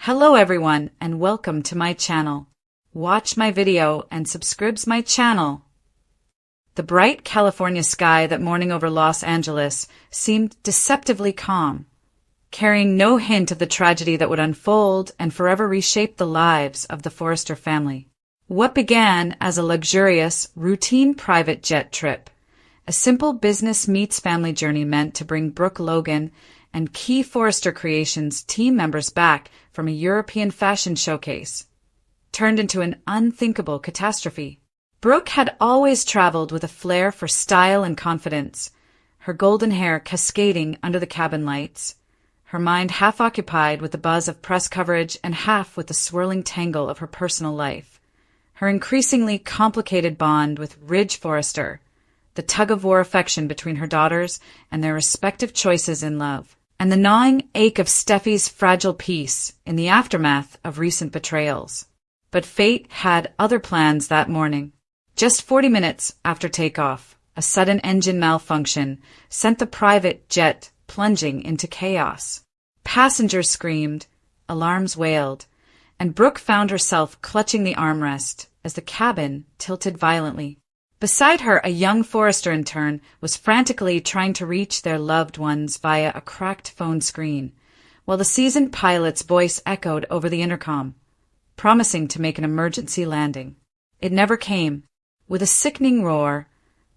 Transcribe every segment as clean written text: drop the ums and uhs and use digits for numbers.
Hello everyone and welcome to my channel. Watch my video and subscribe my channel. The bright California sky that morning over Los Angeles seemed deceptively calm, carrying no hint of the tragedy that would unfold and forever reshape the lives of the Forrester family. What began as a luxurious, routine private jet trip, a simple business meets family journey meant to bring Brooke Logan and key Forrester Creations team members back from a European fashion showcase, turned into an unthinkable catastrophe. Brooke had always traveled with a flair for style and confidence, her golden hair cascading under the cabin lights, her mind half occupied with the buzz of press coverage and half with the swirling tangle of her personal life. Her increasingly complicated bond with Ridge Forrester, the tug-of-war affection between her daughters and their respective choices in love, and the gnawing ache of Steffi's fragile peace in the aftermath of recent betrayals. But fate had other plans that morning. Just 40 minutes after takeoff, a sudden engine malfunction sent the private jet plunging into chaos. Passengers screamed, alarms wailed, and Brooke found herself clutching the armrest as the cabin tilted violently. Beside her, a young Forrester intern was frantically trying to reach their loved ones via a cracked phone screen, while the seasoned pilot's voice echoed over the intercom, promising to make an emergency landing. It never came. With a sickening roar,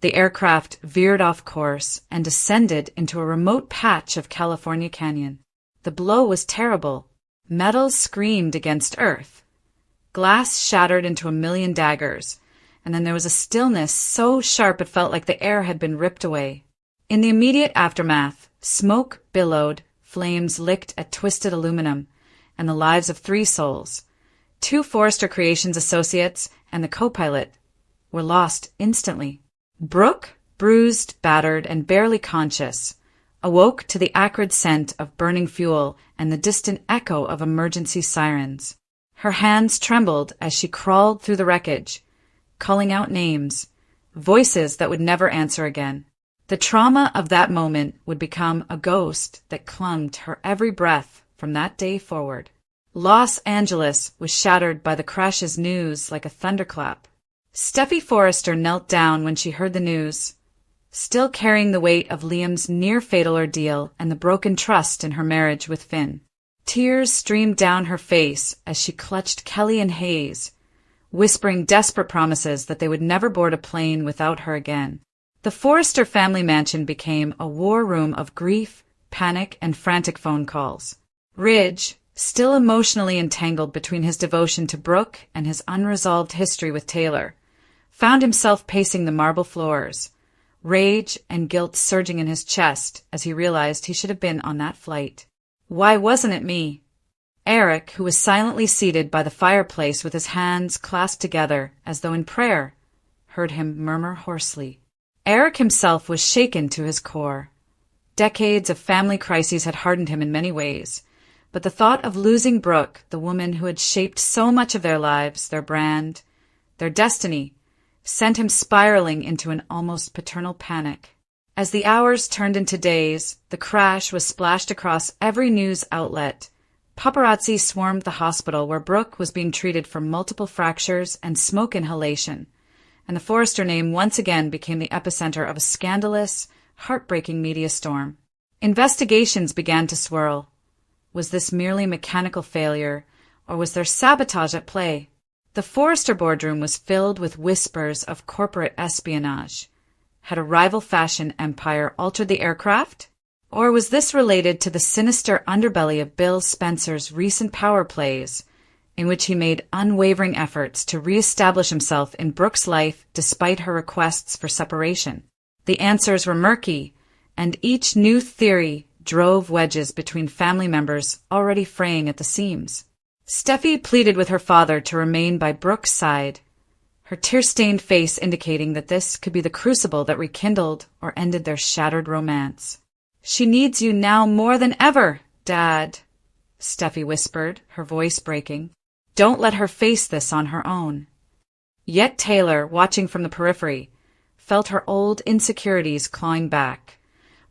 the aircraft veered off course and descended into a remote patch of California canyon. The blow was terrible. Metal screamed against earth. Glass shattered into a million daggers, and then there was a stillness so sharp it felt like the air had been ripped away. In the immediate aftermath, smoke billowed, flames licked at twisted aluminum, and the lives of 3 souls, 2 Forrester Creations associates and the co-pilot, were lost instantly. Brooke, bruised, battered, and barely conscious, awoke to the acrid scent of burning fuel and the distant echo of emergency sirens. Her hands trembled as she crawled through the wreckage, calling out names, voices that would never answer again. The trauma of that moment would become a ghost that clung to her every breath from that day forward. Los Angeles was shattered by the crash's news like a thunderclap. Steffi Forrester knelt down when she heard the news, still carrying the weight of Liam's near-fatal ordeal and the broken trust in her marriage with Finn. Tears streamed down her face as she clutched Kelly and Hayes, whispering desperate promises that they would never board a plane without her again. The Forrester family mansion became a war room of grief, panic, and frantic phone calls. Ridge, still emotionally entangled between his devotion to Brooke and his unresolved history with Taylor, found himself pacing the marble floors, rage and guilt surging in his chest as he realized he should have been on that flight. Why wasn't it me? Eric, who was silently seated by the fireplace with his hands clasped together as though in prayer, heard him murmur hoarsely. Eric himself was shaken to his core. Decades of family crises had hardened him in many ways, but the thought of losing Brooke, the woman who had shaped so much of their lives, their brand, their destiny, sent him spiraling into an almost paternal panic. As the hours turned into days, the crash was splashed across every news outlet. Paparazzi swarmed the hospital where Brooke was being treated for multiple fractures and smoke inhalation, and the Forrester name once again became the epicenter of a scandalous, heartbreaking media storm. Investigations began to swirl. Was this merely mechanical failure, or was there sabotage at play? The Forrester boardroom was filled with whispers of corporate espionage. Had a rival fashion empire altered the aircraft? Or was this related to the sinister underbelly of Bill Spencer's recent power plays, in which he made unwavering efforts to reestablish himself in Brooke's life despite her requests for separation? The answers were murky, and each new theory drove wedges between family members already fraying at the seams. Steffi pleaded with her father to remain by Brooke's side, her tear-stained face indicating that this could be the crucible that rekindled or ended their shattered romance. "She needs you now more than ever, Dad," Steffi whispered, her voice breaking. "Don't let her face this on her own." Yet Taylor, watching from the periphery, felt her old insecurities clawing back.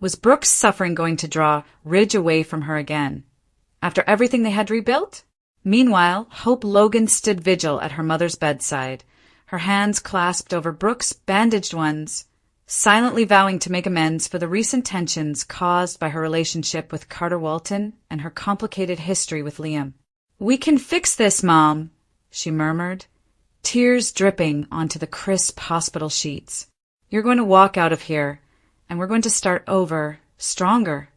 Was Brooke's suffering going to draw Ridge away from her again? After everything they had rebuilt? Meanwhile, Hope Logan stood vigil at her mother's bedside, her hands clasped over Brooke's bandaged ones, silently vowing to make amends for the recent tensions caused by her relationship with Carter Walton and her complicated history with Liam. "We can fix this, Mom," she murmured, tears dripping onto the crisp hospital sheets. "You're going to walk out of here, and we're going to start over, stronger."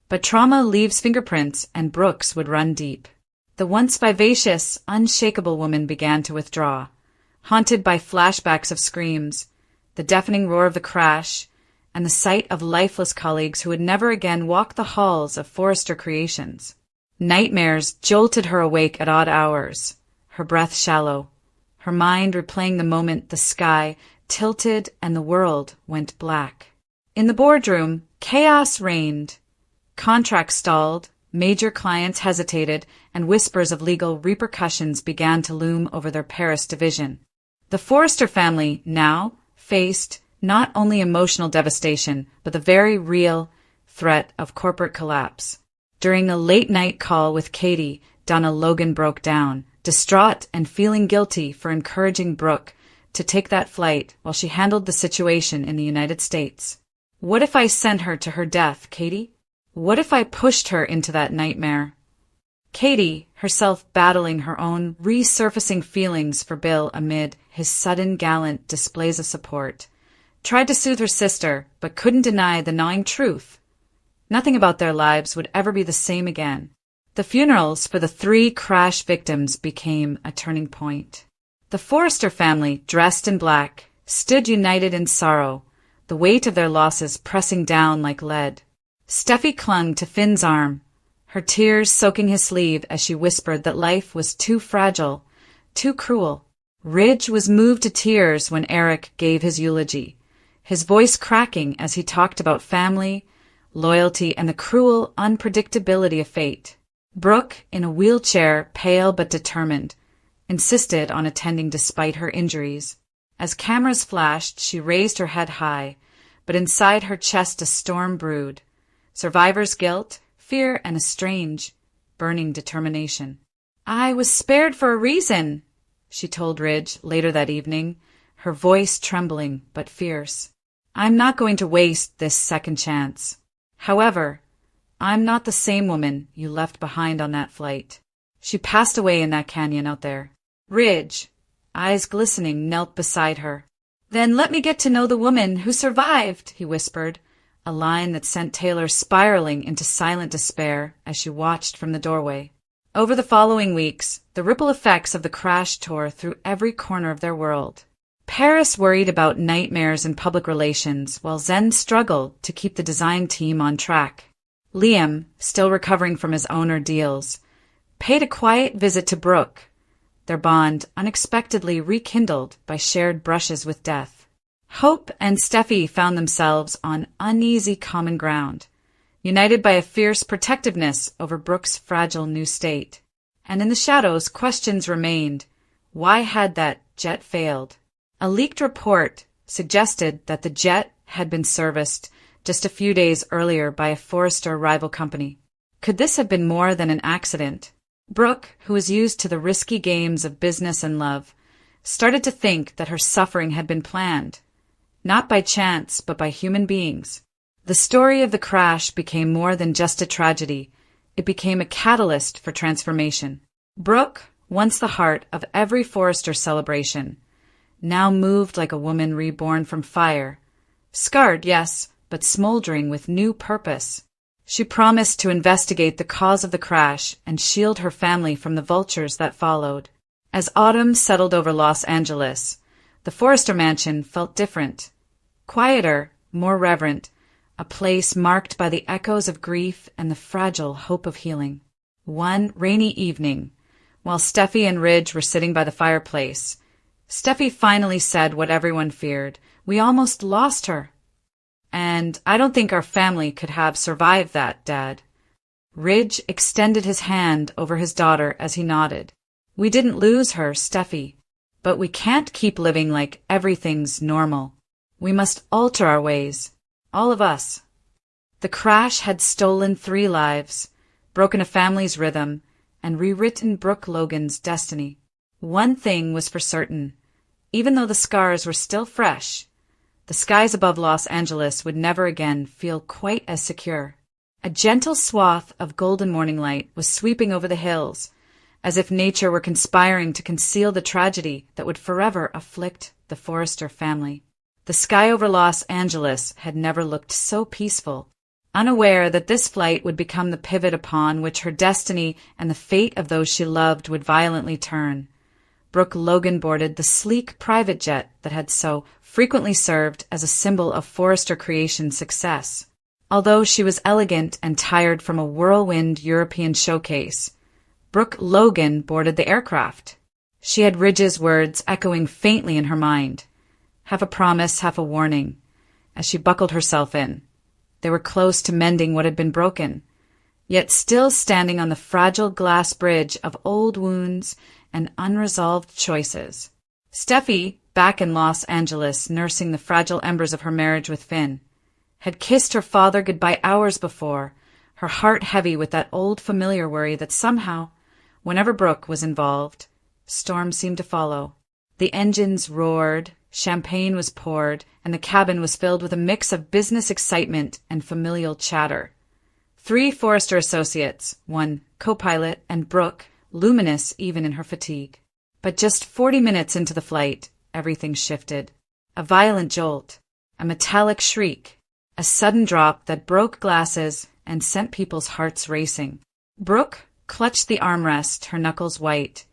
But trauma leaves fingerprints, and Brooke's would run deep. The once vivacious, unshakable woman began to withdraw, haunted by flashbacks of screams, the deafening roar of the crash, and the sight of lifeless colleagues who would never again walk the halls of Forrester Creations. Nightmares jolted her awake at odd hours, her breath shallow, her mind replaying the moment the sky tilted and the world went black. In the boardroom, chaos reigned. Contracts stalled, major clients hesitated, and whispers of legal repercussions began to loom over their Paris division. The Forrester family now faced not only emotional devastation, but the very real threat of corporate collapse. During a late-night call with Katie, Donna Logan broke down, distraught and feeling guilty for encouraging Brooke to take that flight while she handled the situation in the United States. "What if I sent her to her death, Katie? What if I pushed her into that nightmare?" Katie, herself battling her own resurfacing feelings for Bill amid his sudden gallant displays of support, tried to soothe her sister, but couldn't deny the gnawing truth. Nothing about their lives would ever be the same again. The funerals for the 3 crash victims became a turning point. The Forrester family, dressed in black, stood united in sorrow, the weight of their losses pressing down like lead. Steffi clung to Finn's arm, her tears soaking his sleeve as she whispered that life was too fragile, too cruel. Ridge was moved to tears when Eric gave his eulogy, his voice cracking as he talked about family, loyalty, and the cruel unpredictability of fate. Brooke, in a wheelchair, pale but determined, insisted on attending despite her injuries. As cameras flashed, she raised her head high, but inside her chest a storm brewed. Survivor's guilt, fear, and a strange, burning determination. "I was spared for a reason," she told Ridge later that evening, her voice trembling but fierce. "I'm not going to waste this second chance. However, I'm not the same woman you left behind on that flight. She passed away in that canyon out there." Ridge, eyes glistening, knelt beside her. "Then let me get to know the woman who survived," he whispered, a line that sent Taylor spiraling into silent despair as she watched from the doorway. Over the following weeks, the ripple effects of the crash tore through every corner of their world. Paris worried about nightmares in public relations, while Zen struggled to keep the design team on track. Liam, still recovering from his own ordeals, paid a quiet visit to Brooke, their bond unexpectedly rekindled by shared brushes with death. Hope and Steffi found themselves on uneasy common ground, united by a fierce protectiveness over Brooke's fragile new state. And in the shadows, questions remained. Why had that jet failed? A leaked report suggested that the jet had been serviced just a few days earlier by a Forrester rival company. Could this have been more than an accident? Brooke, who was used to the risky games of business and love, started to think that her suffering had been planned, not by chance, but by human beings. The story of the crash became more than just a tragedy. It became a catalyst for transformation. Brooke, once the heart of every Forrester celebration, now moved like a woman reborn from fire. Scarred, yes, but smoldering with new purpose. She promised to investigate the cause of the crash and shield her family from the vultures that followed. As autumn settled over Los Angeles, the Forrester mansion felt different. Quieter, more reverent, a place marked by the echoes of grief and the fragile hope of healing. One rainy evening, while Steffi and Ridge were sitting by the fireplace, Steffi finally said what everyone feared. "We almost lost her." "And I don't think our family could have survived that, Dad." Ridge extended his hand over his daughter as he nodded. "We didn't lose her, Steffi, but we can't keep living like everything's normal. We must alter our ways, all of us." The crash had stolen 3 lives, broken a family's rhythm, and rewritten Brooke Logan's destiny. One thing was for certain. Even though the scars were still fresh, the skies above Los Angeles would never again feel quite as secure. A gentle swath of golden morning light was sweeping over the hills, as if nature were conspiring to conceal the tragedy that would forever afflict the Forrester family. The sky over Los Angeles had never looked so peaceful, unaware that this flight would become the pivot upon which her destiny and the fate of those she loved would violently turn. Brooke Logan boarded the sleek private jet that had so frequently served as a symbol of Forrester Creations' success. Although she was elegant and tired from a whirlwind European showcase, Brooke Logan boarded the aircraft. She had Ridge's words echoing faintly in her mind, half a promise, half a warning, as she buckled herself in. They were close to mending what had been broken, yet still standing on the fragile glass bridge of old wounds and unresolved choices. Steffi, back in Los Angeles nursing the fragile embers of her marriage with Finn, had kissed her father goodbye hours before, her heart heavy with that old familiar worry that somehow, whenever Brooke was involved, storm seemed to follow. The engines roared, champagne was poured, and the cabin was filled with a mix of business excitement and familial chatter. 3 Forrester associates, 1 co-pilot, and Brooke, luminous even in her fatigue. But just 40 minutes into the flight, everything shifted. A violent jolt, a metallic shriek, a sudden drop that broke glasses and sent people's hearts racing. Brooke clutched the armrest, her knuckles white,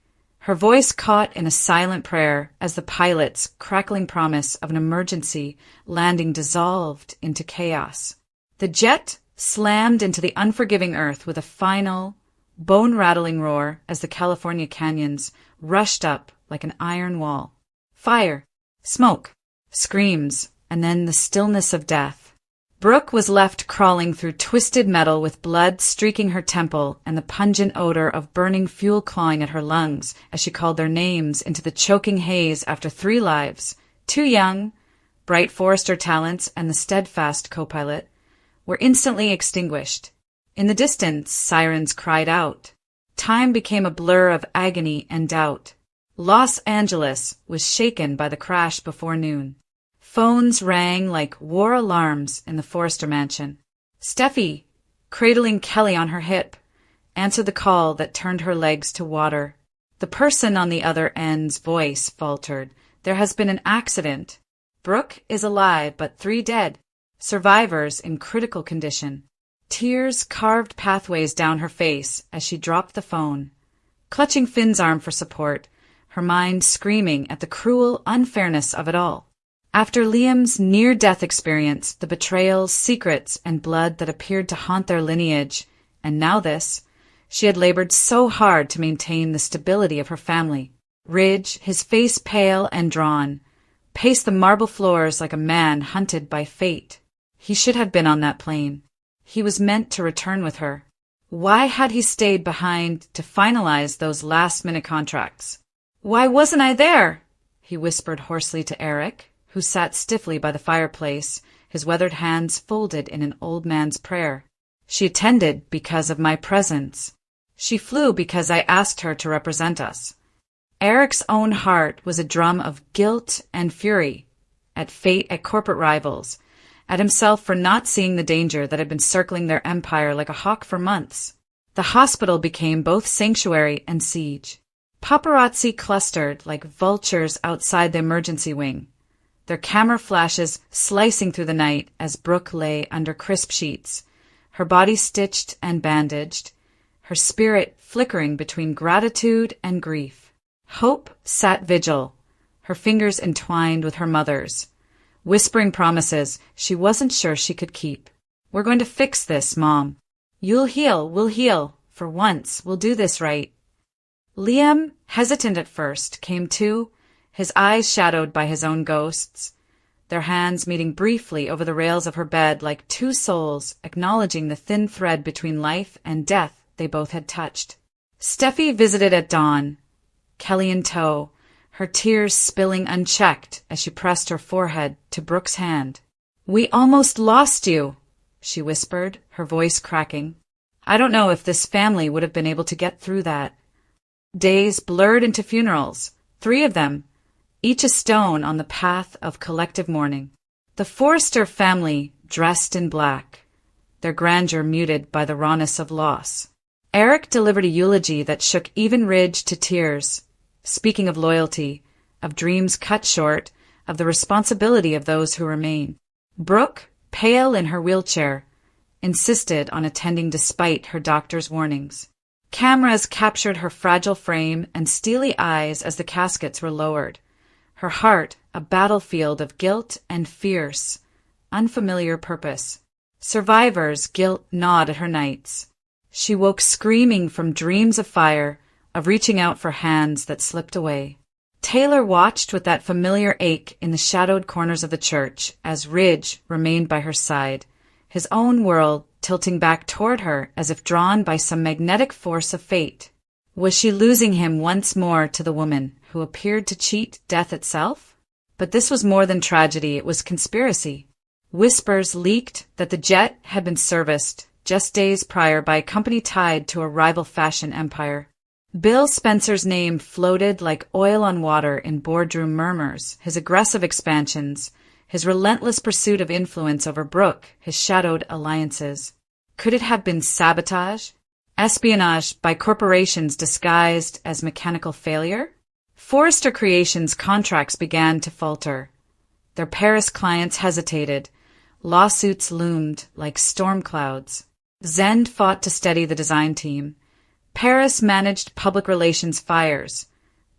her voice caught in a silent prayer as the pilot's crackling promise of an emergency landing dissolved into chaos. The jet slammed into the unforgiving earth with a final, bone-rattling roar as the California canyons rushed up like an iron wall. Fire, smoke, screams, and then the stillness of death. Brooke was left crawling through twisted metal with blood streaking her temple and the pungent odor of burning fuel clawing at her lungs as she called their names into the choking haze after 3 lives, 2 young, bright Forrester talents and the steadfast co-pilot, were instantly extinguished. In the distance, sirens cried out. Time became a blur of agony and doubt. Los Angeles was shaken by the crash before noon. Phones rang like war alarms in the Forrester mansion. Steffi, cradling Kelly on her hip, answered the call that turned her legs to water. The person on the other end's voice faltered. There has been an accident. Brooke is alive, but 3 dead. Survivors in critical condition. Tears carved pathways down her face as she dropped the phone, clutching Finn's arm for support, her mind screaming at the cruel unfairness of it all. After Liam's near-death experience, the betrayals, secrets, and blood that appeared to haunt their lineage, and now this, she had labored so hard to maintain the stability of her family. Ridge, his face pale and drawn, paced the marble floors like a man hunted by fate. He should have been on that plane. He was meant to return with her. Why had he stayed behind to finalize those last-minute contracts? "Why wasn't I there?" he whispered hoarsely to Eric, who sat stiffly by the fireplace, his weathered hands folded in an old man's prayer. "She attended because of my presence. She flew because I asked her to represent us." Eric's own heart was a drum of guilt and fury, at fate, at corporate rivals, at himself for not seeing the danger that had been circling their empire like a hawk for months. The hospital became both sanctuary and siege. Paparazzi clustered like vultures outside the emergency wing, their camera flashes slicing through the night as Brooke lay under crisp sheets, her body stitched and bandaged, her spirit flickering between gratitude and grief. Hope sat vigil, her fingers entwined with her mother's, whispering promises she wasn't sure she could keep. "We're going to fix this, Mom. You'll heal, we'll heal. For once, we'll do this right." Liam, hesitant at first, came to, his eyes shadowed by his own ghosts, their hands meeting briefly over the rails of her bed like 2 souls acknowledging the thin thread between life and death they both had touched. Steffi visited at dawn, Kelly in tow, her tears spilling unchecked as she pressed her forehead to Brooke's hand. "We almost lost you," she whispered, her voice cracking. I don't know if this family would have been able to get through that. Days blurred into funerals, 3 of them, each a stone on the path of collective mourning. The Forrester family dressed in black, their grandeur muted by the rawness of loss. Eric delivered a eulogy that shook even Ridge to tears, speaking of loyalty, of dreams cut short, of the responsibility of those who remain. Brooke, pale in her wheelchair, insisted on attending despite her doctor's warnings. Cameras captured her fragile frame and steely eyes as the caskets were lowered, her heart a battlefield of guilt and fierce, unfamiliar purpose. Survivors' guilt gnawed at her nights. She woke screaming from dreams of fire, of reaching out for hands that slipped away. Taylor watched with that familiar ache in the shadowed corners of the church as Ridge remained by her side, his own world tilting back toward her as if drawn by some magnetic force of fate. Was she losing him once more to the woman who appeared to cheat death itself? But this was more than tragedy, it was conspiracy. Whispers leaked that the jet had been serviced just days prior by a company tied to a rival fashion empire. Bill Spencer's name floated like oil on water in boardroom murmurs, his aggressive expansions, his relentless pursuit of influence over Brooke, his shadowed alliances. Could it have been sabotage? Espionage by corporations disguised as mechanical failure? Forrester Creations' contracts began to falter. Their Paris clients hesitated. Lawsuits loomed like storm clouds. Zend fought to steady the design team. Paris managed public relations fires.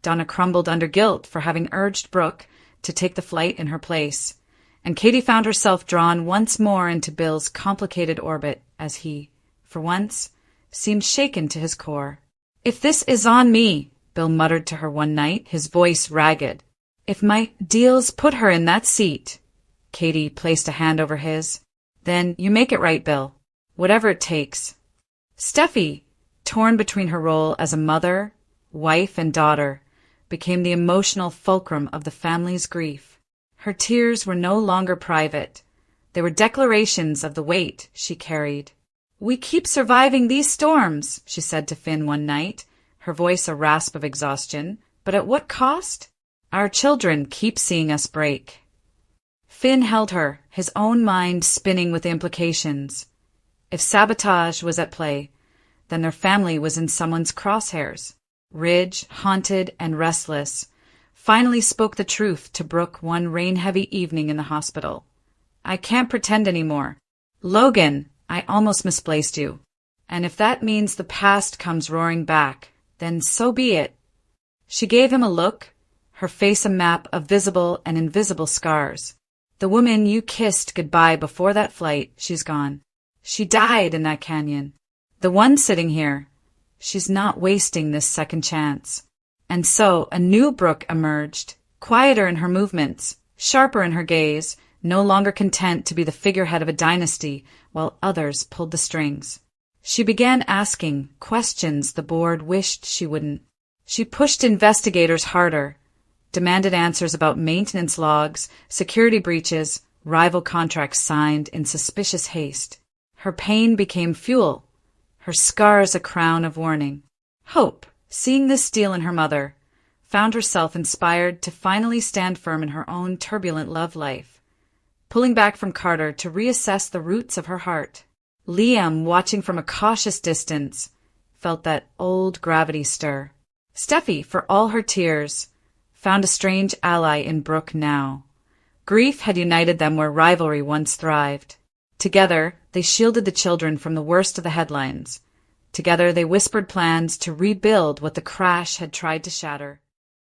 Donna crumbled under guilt for having urged Brooke to take the flight in her place. And Katie found herself drawn once more into Bill's complicated orbit as he, for once, seemed shaken to his core. "If this is on me," Bill muttered to her one night, his voice ragged. "If my deals put her in that seat." Katie placed a hand over his. "Then you make it right, Bill. Whatever it takes." Steffi, torn between her role as a mother, wife, and daughter, became the emotional fulcrum of the family's grief. Her tears were no longer private. They were declarations of the weight she carried. "We keep surviving these storms," she said to Finn one night, her voice a rasp of exhaustion. "But at what cost? Our children keep seeing us break." Finn held her, his own mind spinning with the implications. If sabotage was at play, then their family was in someone's crosshairs. Ridge, haunted and restless, finally spoke the truth to Brooke one rain-heavy evening in the hospital. "I can't pretend anymore. Logan, I almost misplaced you. And if that means the past comes roaring back, then so be it." She gave him a look, her face a map of visible and invisible scars. "The woman you kissed goodbye before that flight, she's gone. She died in that canyon. The one sitting here, she's not wasting this second chance." And so a new Brooke emerged, quieter in her movements, sharper in her gaze, no longer content to be the figurehead of a dynasty while others pulled the strings. She began asking questions the board wished she wouldn't. She pushed investigators harder, demanded answers about maintenance logs, security breaches, rival contracts signed in suspicious haste. Her pain became fuel, her scars a crown of warning. Hope, seeing this steel in her mother, found herself inspired to finally stand firm in her own turbulent love life, pulling back from Carter to reassess the roots of her heart. Liam, watching from a cautious distance, felt that old gravity stir. Steffi, for all her tears, found a strange ally in Brooke now. Grief had united them where rivalry once thrived. Together, they shielded the children from the worst of the headlines. Together they whispered plans to rebuild what the crash had tried to shatter.